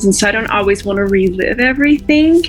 and so I don't always want to relive everything.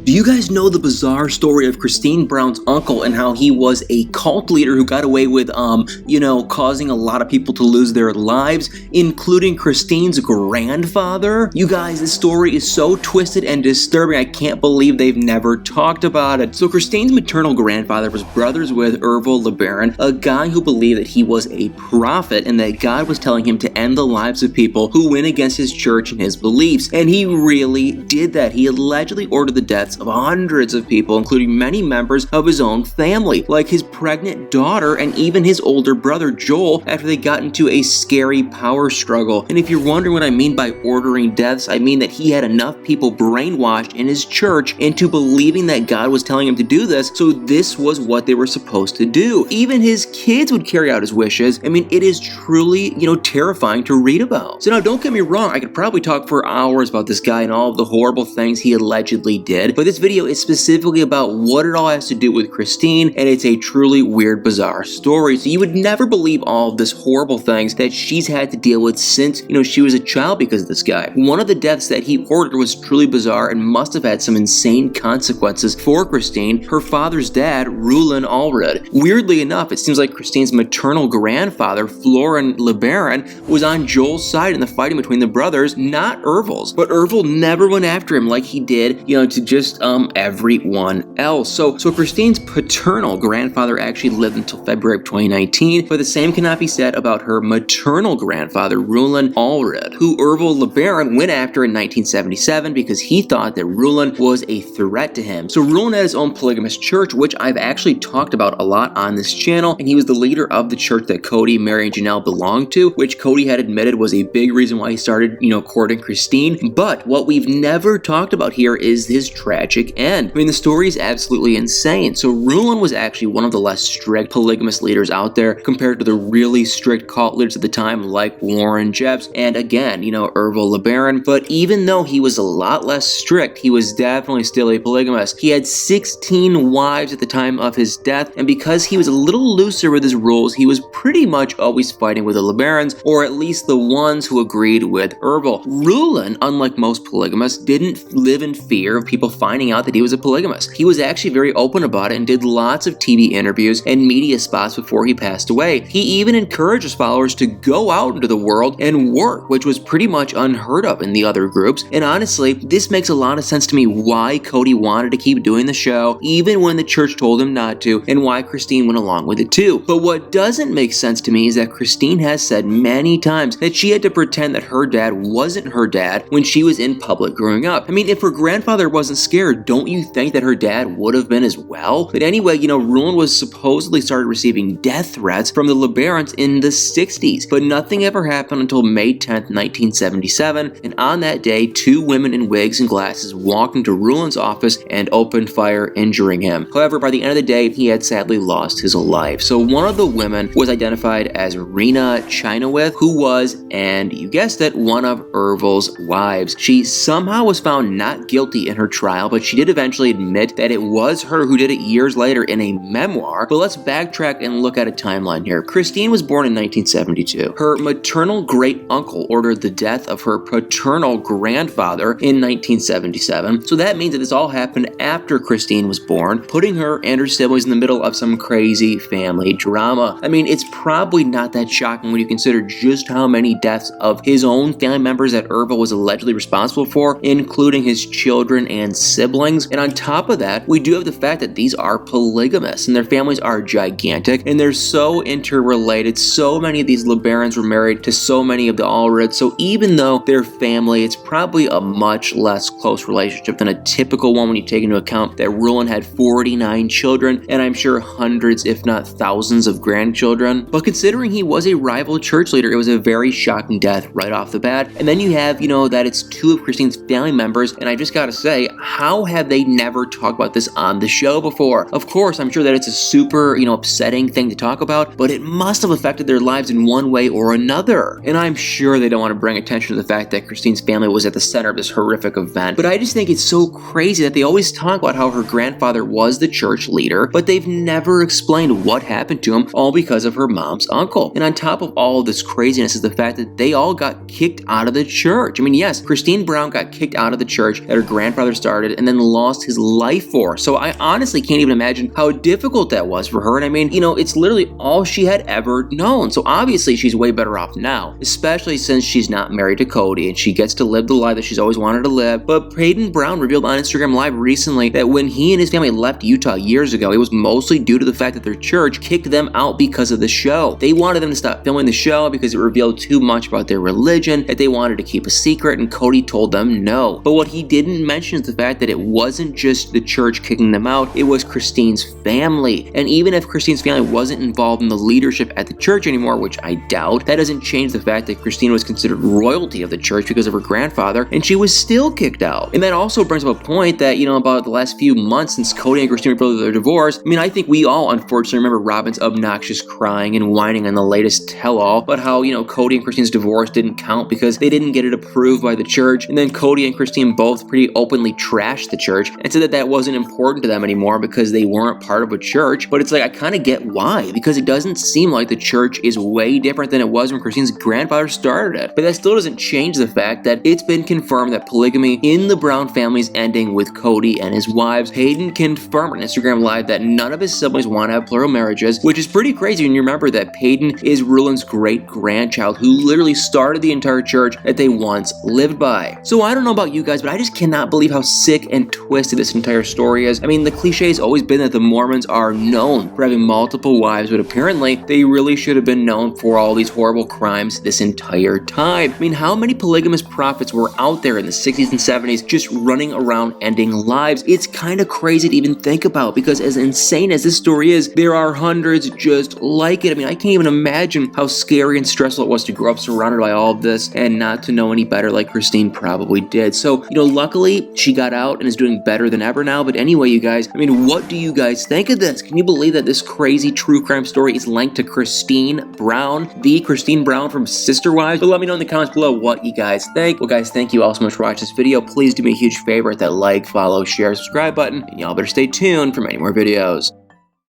Do you guys know the bizarre story of Christine Brown's uncle and how he was a cult leader who got away with, causing a lot of people to lose their lives, including Christine's grandfather? You guys, this story is so twisted and disturbing, I can't believe they've never talked about it. So Christine's maternal grandfather was brothers with Ervil LeBaron, a guy who believed that he was a prophet and that God was telling him to end the lives of people who went against his church and his beliefs. And he really did that. He allegedly ordered the deaths of hundreds of people, including many members of his own family, like his pregnant daughter and even his older brother Joel, after they got into a scary power struggle. And if you're wondering what I mean by ordering deaths, I mean that he had enough people brainwashed in his church into believing that God was telling him to do this, so this was what they were supposed to do. Even his kids would carry out his wishes. I mean, it is truly, terrifying to read about. So now, don't get me wrong, I could probably talk for hours about this guy and all of the horrible things he allegedly did, but this video is specifically about what it all has to do with Christine, and it's a truly weird, bizarre story. So you would never believe all of this horrible things that she's had to deal with since, she was a child because of this guy. One of the deaths that he ordered was truly bizarre and must have had some insane consequences for Christine. Her father's dad, Rulon Allred. Weirdly enough, it seems like Christine's maternal grandfather, Florin LeBaron, was on Joel's side in the fighting between the brothers, not Ervil's. But Ervil never went after him like he did, to just everyone else. So Christine's paternal grandfather actually lived until February of 2019, but the same cannot be said about her maternal grandfather, Rulon Allred, who Ervil LeBaron went after in 1977 because he thought that Rulon was a threat to him. So Rulon had his own polygamous church, which I've actually talked about a lot on this channel, and he was the leader of the church that Cody, Mary, and Janelle belonged to, which Cody had admitted was a big reason why he started, courting Christine. But what we've never talked about here is his tragic end. I mean, the story is absolutely insane. So Rulon was actually one of the less strict polygamous leaders out there compared to the really strict cult leaders at the time like Warren Jeffs and again, Ervil LeBaron. But even though he was a lot less strict, he was definitely still a polygamist. He had 16 wives at the time of his death, and because he was a little looser with his rules, he was pretty much always fighting with the LeBarons, or at least the ones who agreed with Ervil. Rulon, unlike most polygamists, didn't live in fear of people finding out that he was a polygamist. He was actually very open about it and did lots of TV interviews and media spots before he passed away. He even encouraged his followers to go out into the world and work, which was pretty much unheard of in the other groups. And honestly, this makes a lot of sense to me why Cody wanted to keep doing the show, even when the church told him not to, and why Christine went along with it too. But what doesn't make sense to me is that Christine has said many times that she had to pretend that her dad wasn't her dad when she was in public growing up. I mean, if her grandfather wasn't scared, don't you think that her dad would have been as well? But anyway, Rulon was supposedly started receiving death threats from the LeBarons in the 60s, but nothing ever happened until May 10th, 1977, and on that day, two women in wigs and glasses walked into Rulon's office and opened fire, injuring him. However, by the end of the day, he had sadly lost his life. So one of the women was identified as Rena Chinowith, who was, and you guessed it, one of Ervil's wives. She somehow was found not guilty in her trial, but she did eventually admit that it was her who did it years later in a memoir. But let's backtrack and look at a timeline here. Christine was born in 1972. Her maternal great uncle ordered the death of her paternal grandfather in 1977. So that means that this all happened after Christine was born, putting her and her siblings in the middle of some crazy family drama. I mean, it's probably not that shocking when you consider just how many deaths of his own family members that Ervil was allegedly responsible for, including his children and siblings. And on top of that, we do have the fact that these are polygamists and their families are gigantic and they're so interrelated. So many of these LeBarons were married to so many of the Allreds. So even though they're family, it's probably a much less close relationship than a typical one when you take into account that Rulon had 49 children and I'm sure hundreds, if not thousands of grandchildren. But considering he was a rival church leader, it was a very shocking death right off the bat. And then you have, that it's two of Christine's family members, and I just gotta say, how how have they never talked about this on the show before? Of course, I'm sure that it's a super, upsetting thing to talk about, but it must have affected their lives in one way or another. And I'm sure they don't want to bring attention to the fact that Christine's family was at the center of this horrific event. But I just think it's so crazy that they always talk about how her grandfather was the church leader, but they've never explained what happened to him, all because of her mom's uncle. And on top of all of this craziness is the fact that they all got kicked out of the church. I mean, yes, Christine Brown got kicked out of the church that her grandfather started and then lost his life for. So I honestly can't even imagine how difficult that was for her. And I mean, it's literally all she had ever known. So obviously she's way better off now, especially since she's not married to Cody and she gets to live the life that she's always wanted to live. But Peyton Brown revealed on Instagram Live recently that when he and his family left Utah years ago, it was mostly due to the fact that their church kicked them out because of the show. They wanted them to stop filming the show because it revealed too much about their religion that they wanted to keep a secret, and Cody told them no. But what he didn't mention is the fact that it wasn't just the church kicking them out, it was Christine's family. And even if Christine's family wasn't involved in the leadership at the church anymore, which I doubt, that doesn't change the fact that Christine was considered royalty of the church because of her grandfather, and she was still kicked out. And that also brings up a point that, about the last few months since Cody and Christine revealed their divorce, I mean, I think we all unfortunately remember Robin's obnoxious crying and whining on the latest tell-all about how, Cody and Christine's divorce didn't count because they didn't get it approved by the church. And then Cody and Christine both pretty openly trashed the church and said that that wasn't important to them anymore because they weren't part of a church. But it's like, I kind of get why, because it doesn't seem like the church is way different than it was when Christine's grandfather started it. But that still doesn't change the fact that it's been confirmed that polygamy in the Brown family is ending with Cody and his wives. Hayden confirmed on Instagram Live that none of his siblings want to have plural marriages, which is pretty crazy when you remember that Peyton is Rulon's great-grandchild who literally started the entire church that they once lived by. So I don't know about you guys, but I just cannot believe how sick and twisted this entire story is. I mean, the cliche has always been that the Mormons are known for having multiple wives, but apparently they really should have been known for all these horrible crimes this entire time. I mean, how many polygamous prophets were out there in the 60s and 70s just running around ending lives? It's kind of crazy to even think about, because as insane as this story is, there are hundreds just like it. I mean, I can't even imagine how scary and stressful it was to grow up surrounded by all of this and not to know any better like Christine probably did. So, luckily she got out and is doing better than ever now. But anyway, you guys, I mean, what do you guys think of this? Can you believe that this crazy true crime story is linked to Christine Brown, the Christine Brown from Sister Wives? But let me know in the comments below what you guys think. Well, guys, thank you all so much for watching this video. Please do me a huge favor, hit that like, follow, share, subscribe button, and y'all better stay tuned for many more videos.